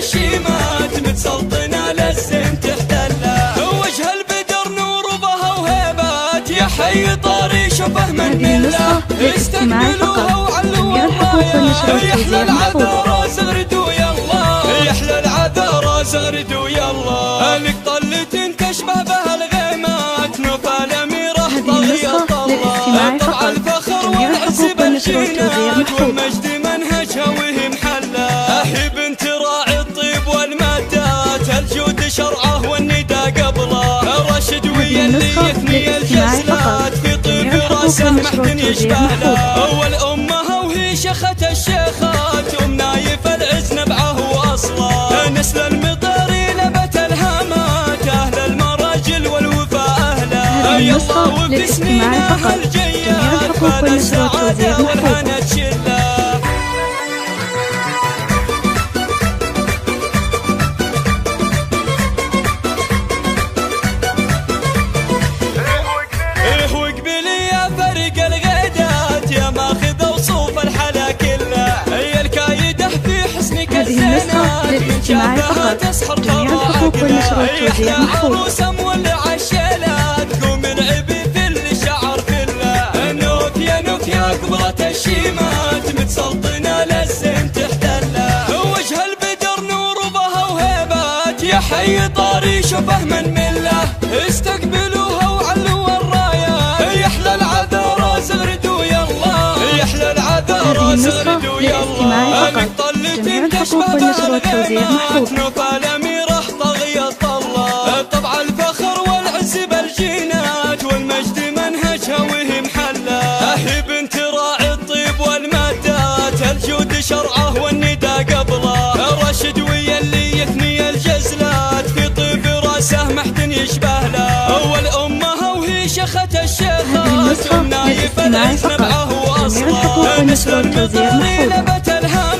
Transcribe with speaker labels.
Speaker 1: الشيمات متسلطنة للزين تحتله. وجه البدر نور وبها وهيبات يا حي طاري شبه من مله. استقبلوها وعلوا الرايات يحلى العذارى زغردوا يلا. يحلى العذارى زغردوا يلا. لك طلة تشبه بها الغيمات نوفل أميرة طغية طلة. طبع الفخر والعز بالجينات والمجد منهجها وهي محلة. هي بنت راعي الطيب والمادات الجود شرعه والندى قبله. راشد ويا اللي يثني الجزلات في طيب راسه محتن يشبه له. أول أمها وهي شيخة الشيخات نايف العز نبعه وأصله. نسل المطاري لبت الهامات أهل المراجل والوفاء أهله. يلا وبسنينها الجيات فال السعادة والهنا تشله.
Speaker 2: هذه النسخة للاستماع فقط. جميع الحقوق والنشر والتوزيع محفوظ.
Speaker 1: عروسة مولع الشيلات قوم العبي في الشعر كله. نوف يا نوف يا قبرة الشيمات متسلطنة للزين تحتله. وجه البدر نور وبها وهيبات يا حي طاري شبه من مله. استقبلوها وعلوا الرايات يحلى العذارى زغردوا يلا. يحلى العذارى زغردوا يلا.
Speaker 2: جميع الحقوق والنشر والتوزيع محفوظ.
Speaker 1: نوفل أميرة طغية طلة. طبع الفخر والعز بالجينات والمجد منهجها وهي محلة. هي بنت راعي الطيب والمادات الجود شرعه والندى قبله. راشد ويا اللي يثني الجزلات في طيب راسه محتن يشبه له. أول أمها وهي شيخة الشيخات نايف العز نبعه وأصله. نسل المطاري لبت الهام